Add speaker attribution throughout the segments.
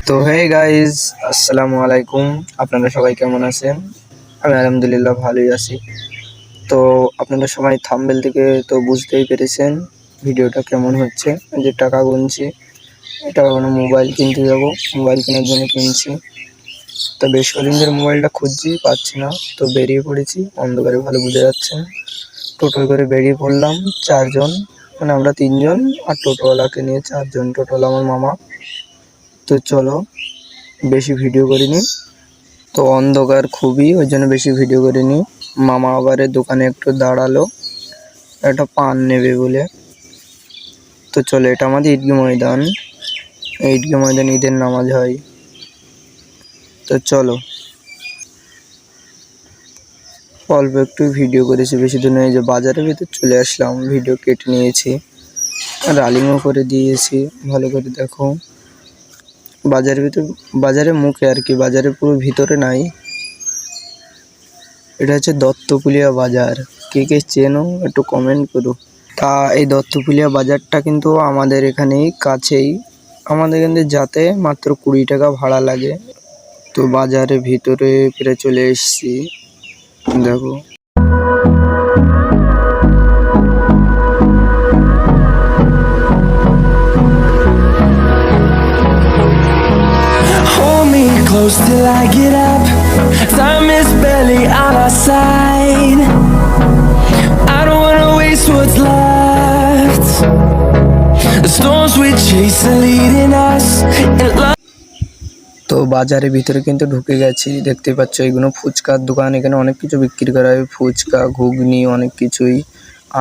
Speaker 1: তো hey guys, আসসালামু আলাইকুম। আপনারা সবাই কেমন আছেন? আমি আলহামদুলিল্লাহ ভালোই আছি। তো আপনারা সবাই থাম্বনেল থেকে তো বুঝতেই পেরেছেন ভিডিওটা কেমন হচ্ছে। যে টাকা গুনছি, এটা কোনো মোবাইল কিনতে যাব, মোবাইল কেনার জন্য কিনছি। তো বেশ কদিন ধরে মোবাইলটা খুঁজছি, পাচ্ছি না। তো বেরিয়ে পড়েছি, অন্ধকারে ভালো বোঝা যাচ্ছে না। টোটোয় করে বেরিয়ে পড়লাম চারজন, মানে আমরা তিনজন আর টোটোওয়ালাকে নিয়ে চারজন। টোটোওয়ালা আমার মামা। তো চলো, বেশি ভিডিও করিনি। তো অন্ধকার খুবই, ওই জন্য বেশি ভিডিও করিনি। মামা আবার দোকানে একটু দাঁড়ালো, একটা পান নেবে বলে। তো চলো, এটা আমাদের ঈদগাহ ময়দান। ঈদগাহ ময়দান ঈদের নামাজ হয়। তো চলো, অল্প একটু ভিডিও করেছি, বেশি দূর নয়। যে বাজারের ভিতর চলে আসলাম, ভিডিও কেটে নিয়েছি, রালিংও করে দিয়েছি। ভালো করে দেখো, বাজারের ভিতর, বাজারের মুখে আর কি, বাজারে পুরো ভিতরে নাই। এটা হচ্ছে দত্তকুলিয়া বাজার। কে কে চেনো একটু কমেন্ট করো। তা এই দত্তকুলিয়া বাজারটা কিন্তু আমাদের এখানেই কাছেই। আমাদের এখান থেকে যেতে মাত্র 20 টাকা ভাড়া লাগে। তো বাজারের ভিতরে প্রায় চলে এসেছি, দেখো।
Speaker 2: Hold me close till I get up. Time is barely on our side. I don't wanna waste what's left. The storms we chase are leading us. And love.
Speaker 1: তো বাজারের ভিতরে কিন্তু ঢুকে গেছি, দেখতে পাচ্ছ এগুলো ফুচকার দোকান। এখানে অনেক কিছু বিক্রি করা হয়, ফুচকা, ঘুগনি, অনেক কিছুই,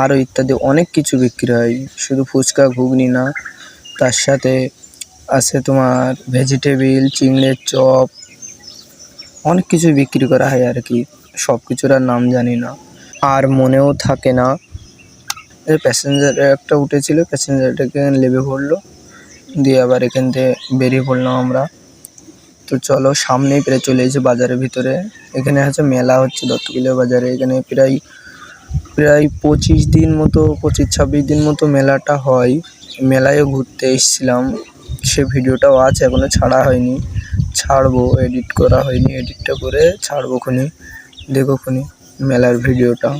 Speaker 1: আরও ইত্যাদি অনেক কিছু বিক্রি হয়। শুধু ফুচকা ঘুগনি না, তার সাথে আছে তোমার ভেজিটেবিল, চিংড়ির চপ, অনেক কিছু বিক্রি করা হয় আর কি। সব কিছুর আর নাম জানি না, আর মনেও থাকে না। প্যাসেঞ্জার একটা উঠেছিল, প্যাসেঞ্জারটাকে নেমে পড়লো, দিয়ে আবার এখান থেকে বেরিয়ে পড়লাম আমরা। তো চলো, সামনেই প্রায় চলে এসেছি বাজারের ভিতরে। এখানে হচ্ছে মেলা হচ্ছে দত্তকুলিয়া বাজারে। এখানে প্রায় প্রায় 25 দিন মতো, 25-26 দিন মতো মেলাটা হয়। মেলায়ও ঘুরতে এসেছিলাম, সে ভিডিওটাও আছে, এখনো ছাড়া হয়নি। ছাড়বো, এডিট করা হয়নি, এডিটটা করে ছাড়বো খুনি। দেখো খুনি মেলার ভিডিওটা।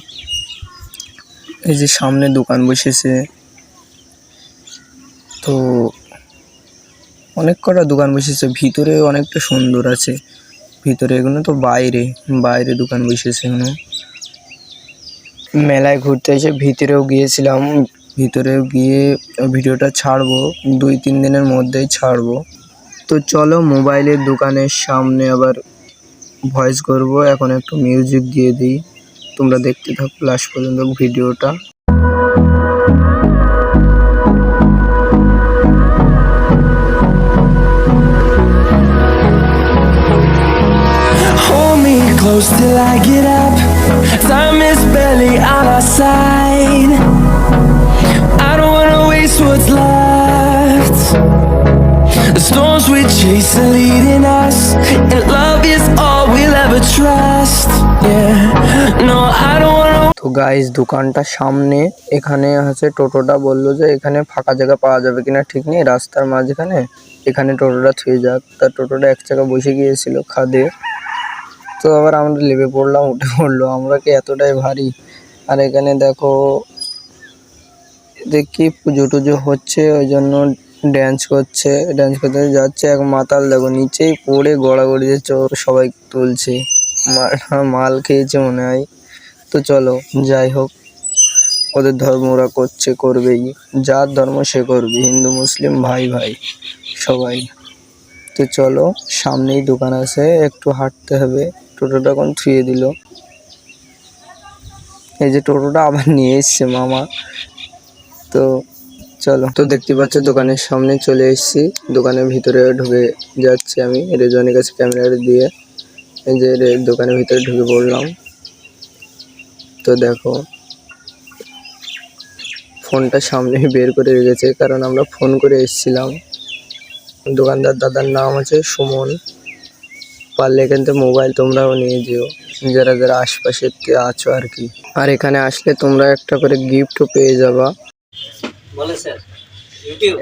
Speaker 1: এই যে সামনে দোকান বসেছে, তো অনেক কটা দোকান বসেছে। ভিতরে অনেকটা সুন্দর আছে ভিতরে। এগুলো তো বাইরে বাইরে দোকান বসেছে এগুলো। মেলায় ঘুরতে এসে ভিতরেও গিয়েছিলাম, ভিতরেও গিয়ে ভিডিওটা ছাড়বো, 2-3 দিনের মধ্যেই ছাড়বো। তো চলো, মোবাইলের দোকানের সামনে আবার ভয়েস করব। এখন একটু মিউজিক দিয়ে দিই, তোমরা দেখতে থাকো লাস্ট পর্যন্ত ভিডিওটা।
Speaker 2: Hold me close till I get up. Time is barely on our side. I don't wanna waste what's left. The storms we chase are leading us. And love is all we'll ever trust. Yeah. No, I don't wanna.
Speaker 1: তো guys, দোকানটার সামনে এখানে হচ্ছে টোটোটা বললো যে এখানে ফাঁকা জায়গা পাওয়া যাবে কিনা ঠিক নেই, রাস্তার মাঝখানে এখানে টোটোটা থুয়ে যাক। তার টোটোটা এক চাকা বসে গিয়েছিল খাদে। তো আবার আমরা লেবে পড়লাম, উঠে পড়লো। আমরা কি এতটাই ভারী? আর এখানে দেখো, দেখি পুজো টুজো হচ্ছে, ওই জন্য ড্যান্স করছে, ড্যান্স করতে যাচ্ছে। এক মাতাল দেখো নিচেই পড়ে গড়াগড়ি দিচ্ছে, ওর সবাই তুলছে। মাল খেয়েছে মনে হয়। তো চলো, যাই হোক, ওদের ধর্ম ওরা করছে, করবেই। যার ধর্ম সে করবে, হিন্দু মুসলিম ভাই ভাই সবাই। তো চলো, সামনেই দোকান আছে, একটু হাঁটতে হবে। টোটোটা এখন থুয়ে দিল। এই যে টোটোটা আবার নিয়ে এসছে মামা। তো চলো, তো দেখতে পাচ্ছ দোকানের সামনে চলে এসেছি। দোকানের ভিতরে ঢুকে যাচ্ছি আমি রেজনের কাছে ক্যামেরা দিয়ে। এই যে দোকানের ভিতরে ঢুকে পড়লাম। তো দেখো, ফোনটা সামনে বের করে রেখেছে, কারণ আমরা ফোন করে এসেছিলাম। দোকানদার দাদার নাম আছে সুমন। পারলে এখান থেকে মোবাইল তোমরাও নিয়ে যেও, যারা যারা আশপাশে আছো আর কি। আর এখানে আসলে তোমরা একটা করে গিফটও পেয়ে যাবা।
Speaker 3: বলে স্যার ইউটিউব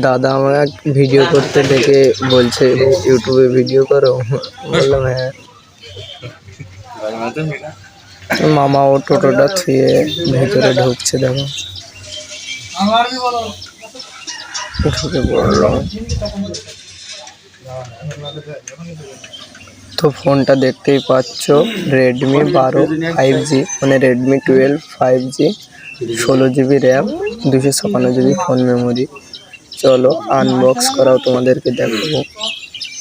Speaker 1: দাদা আমাকে ভিডিও করতে দেখে বলছে ইউটিউবে ভিডিও করো, বললাম হ্যাঁ। মামা ও টোটোটা থুয়ে ভেতরে ঢুকছে, দেখো ঢুকে পড়লো। তো ফোনটা দেখতেই পাচ্ছ, রেডমি 12 5G, মানে Redmi 12 5G, 16GB RAM, 256GB phone memory. চলো আনবক্স করাও তোমাদেরকে দেখাবো।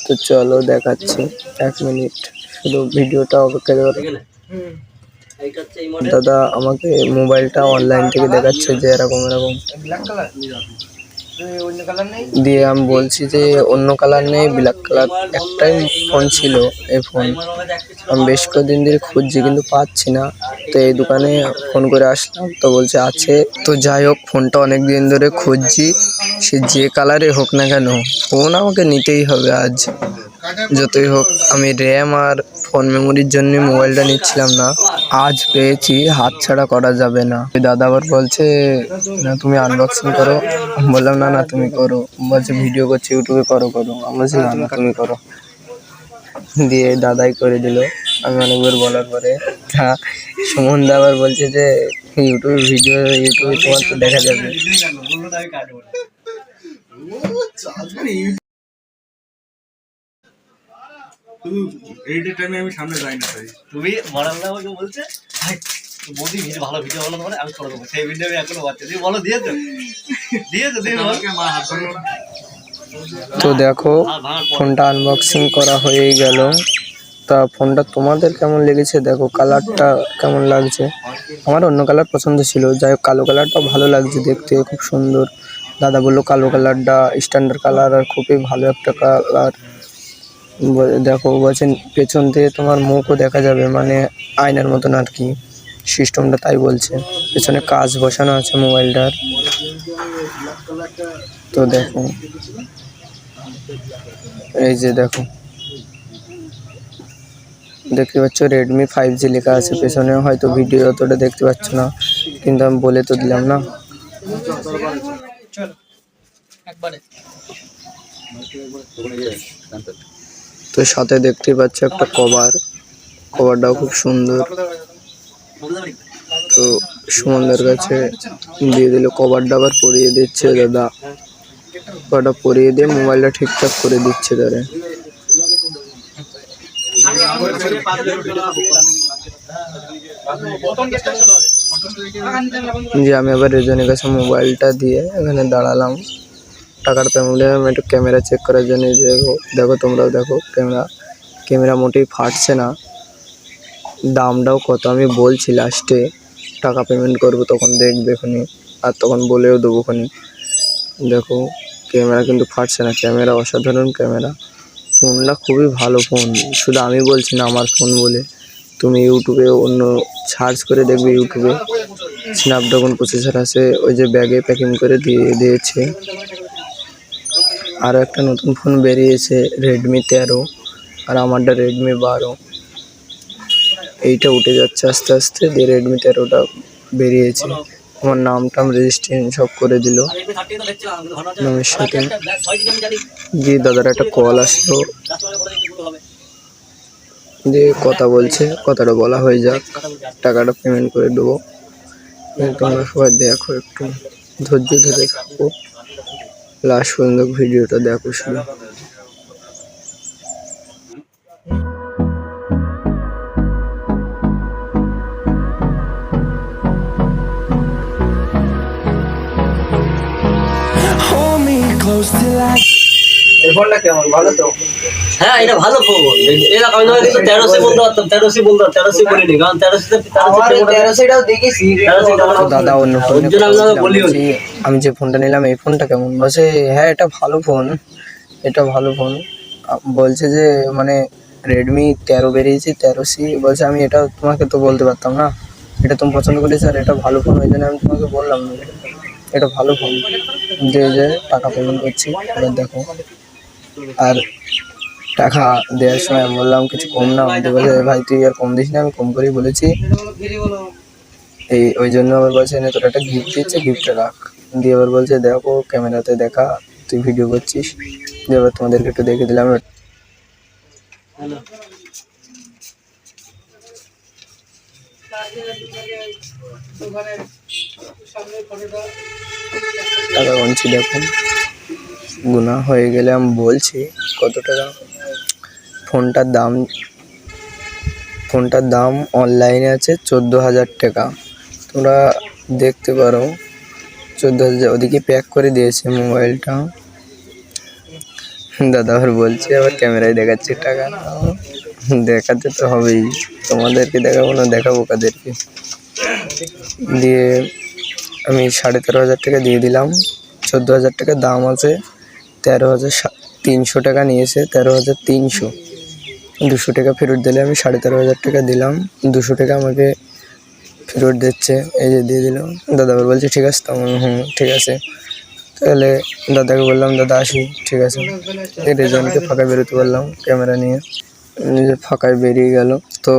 Speaker 1: তো চলো দেখাচ্ছি, 1 মিনিট শুধু ভিডিওটা অপেক্ষা করো। দাদা আমাকে মোবাইলটা অনলাইন থেকে দেখাচ্ছে যে এরকম এরকম, দিয়ে আমি বলছি যে অন্য কালার নেই, ব্ল্যাক কালার একটাই ফোন ছিল। এই ফোন আমি বেশ কয়েকদিন ধরে খুঁজছি কিন্তু পাচ্ছি না। তো এই দোকানে ফোন করে আসলাম, তো বলছে আছে। তো যাই হোক, ফোনটা অনেক দিন ধরে খুঁজছি, সে যে কালারে হোক না কেন ফোন আমাকে নিতেই হবে আজ, যতই হোক। আমি র্যাম আর ফোন মেমোরির জন্য মোবাইলটা নিচ্ছিলাম না, আজ পেয়েছি, হাতছাড়া করা যাবে না। দাদা আবার বলছে না তুমি আনবক্সিং করো, বললাম না না তুমি করো, বলছে ভিডিও করছি ইউটিউবে, করো করো, আমি বলছি না না তুমি করো। দিয়ে দাদাই করে দিল। আমি অনেকবার বলার পরে সুমন দা আবার বলছে যে ইউটিউবে ভিডিও, ইউটিউবে তোমার তো দেখা যাবে।
Speaker 3: আমি সামনে যাই না, তুমি আমাকে বলছে মোদি ভিডিও ভালো ভিডিও বলো, তোমার আমি করে দেবো, সেই ভিডিও আমি এখনো বাচ্চা, তুমি বলো দিয়েছো দিয়েছো তুমি
Speaker 1: তো দেখো ফোনটা আনবক্সিং করা হয়ে গেল। তা ফোনটা তোমাদের কেমন লেগেছে দেখো, কালারটা কেমন লাগছে। আমার অন্য কালার পছন্দ ছিল, যাই হোক কালো কালারটা ভালো লাগছে দেখতে, খুব সুন্দর। দাদা বললো কালো কালারটা স্ট্যান্ডার্ড কালার আর খুবই ভালো একটা কালার। দেখো বলছেন পেছন থেকে তোমার মুখও দেখা যাবে, মানে আয়নার মতন আর কি সিস্টেমটা, তাই বলছে। পেছনে কাঁচ বসানো আছে মোবাইলটার। তো দেখো এই যে দেখো, দেখতে পাচ্ছ রেডমি 5G লেখা আছে পেছনে, হয়তো ভিডিও অতটা দেখতে পাচ্ছ না, কিন্তু আমি বলে তো দিলাম না। তো সাথে দেখতে পাচ্ছ একটা কভার, কভারটাও খুব সুন্দর। তো সুমনদের কাছে দিয়ে দিল কভারটা, আবার পরিয়ে দিচ্ছে দাদা, কভারটা পরিয়ে দিয়ে মোবাইলটা ঠিকঠাক করে দিচ্ছে তারে। যে আমি আবার রেজনের কাছে মোবাইলটা দিয়ে এখানে দাঁড়ালাম, টাকার পেমেন্ট একটু ক্যামেরা চেক করার জন্য। দেখো দেখো তোমরাও দেখো, ক্যামেরা মোটেই ফাটছে না। দামটাও কত আমি বলছি, লাস্টে টাকা পেমেন্ট করবো তখন দেখবে খুনি, আর তখন বলেও দেবো খুনি। দেখো ক্যামেরা কিন্তু ফাটছে না, ক্যামেরা অসাধারণ ক্যামেরা। ফোনটা খুবই ভালো ফোন, শুধু আমি বলছি না আমার ফোন বলে, তুমি ইউটিউবে অন্য সার্চ করে দেখবে, ইউটিউবে স্ন্যাপড্রাগন প্রসেসর আছে, ওই যে ব্যাগে প্যাকিং করে দিয়ে দিয়েছে। আরও একটা নতুন ফোন বেরিয়েছে রেডমি 13, আর আমারটা রেডমি 12। এইটা উঠে যাচ্ছে আস্তে আস্তে, দিয়ে রেডমি 13টা বেরিয়েছে। আমার নাম টাম রেজিস্ট্রেশন সব করে দিল নামের সাথে। দিয়ে দাদার একটা কল আসলো, দিয়ে কথা বলছে, কথাটা বলা হয়ে যাক, টাকাটা পেমেন্ট করে দেবো। তোমরা সবাই দেখো, একটু ধৈর্য ধরে থাকো, লাস্ট পর্যন্ত ভিডিওটা দেখো শুধু।
Speaker 2: Hold me close till I
Speaker 1: এই ফোনটা কেমন, ভালো তো?
Speaker 3: হ্যাঁ এটা ভালো ফোন, এটা আমি নয় কিন্তু 1300 বলতে পারতাম, 1300 বলতে 1300 বলিনি, কারণ
Speaker 1: 1300টাও দেখেছি। দাদা অন্য ফোন, আমি যে ফোনটা নিলাম এই ফোনটা কেমন, বলছে হ্যাঁ এটা ভালো ফোন, এটা ভালো ফোন। বলছে যে মানে রেডমি 13 বেরিয়েছে, 13C, বলছে আমি এটা তোমাকে তো বলতে পারতাম না, এটা তুমি পছন্দ করেছো আর এটা ভালো ফোন, ওই জন্য আমি তোমাকে বললাম না এটা ভালো ফোন। যে টাকা পেমেন্ট করছি, এবার দেখো। আর টাকা দেওয়ার সময় আমি বললাম কিছু কম না, আমাদের বলে ভাই তুই আর কম দিস না, আমি কম করেই বলেছি। ওই জন্য আবার বলছে তোর একটা গিফট দিচ্ছে, গিফটটা রাখ। দিয়ে এবার বলছে দেখো ক্যামেরাতে দেখা, তুই ভিডিও করছিস। দিয়ে এবার তোমাদেরকে একটু দেখে দিলাম।
Speaker 3: হ্যালো
Speaker 1: টাকা গুনছি দেখুন, গুনা হয়ে গেলে আমি বলছি কত টাকা। ফোনটার দাম অনলাইনে আছে 14,000 টাকা, তোমরা দেখতে পারো। 14,000 ওদিকে প্যাক করে দিয়েছে মোবাইলটা। দাদা আবার বলছে, আবার ক্যামেরায় দেখাচ্ছে টাকা। দেখাতে তো হবেই, তোমাদেরকে দেখাবো না, দেখাবো কাদেরকে। দিয়ে আমি 13,500 টাকা দিয়ে দিলাম। 14,000 টাকা দাম আছে, 13,300 টাকা নিয়েছে, 13,300। 200 টাকা ফেরত দিলে আমি 13,500 টাকা দিলাম। 200 টাকা আমাকে ফেরত দিচ্ছে, এই যে দিয়ে দিলাম। দাদা আবার বলছে ঠিক আছে, তখন ঠিক আছে। তাহলে দাদাকে বললাম দাদা আসি, ঠিক আছে। এই রেজনকে ফাঁকায় বেরোতে বললাম ক্যামেরা নিয়ে, নিজে ফাঁকায় বেরিয়ে গেল। তো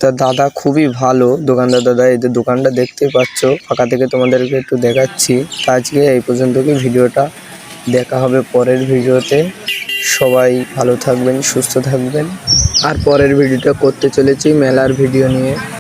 Speaker 1: তা দাদা খুবই ভালো দোকানদার দাদা। এই যে দোকানটা দেখতেই পাচ্ছ, ফাঁকা থেকে তোমাদেরকে একটু দেখাচ্ছি। তা আজকে এই পর্যন্ত ভিডিওটা, দেখা হবে পরের ভিডিওতে। সবাই ভালো থাকবেন, সুস্থ থাকবেন। আর পরের ভিডিওটা করতে চলেছি মেলার ভিডিও নিয়ে।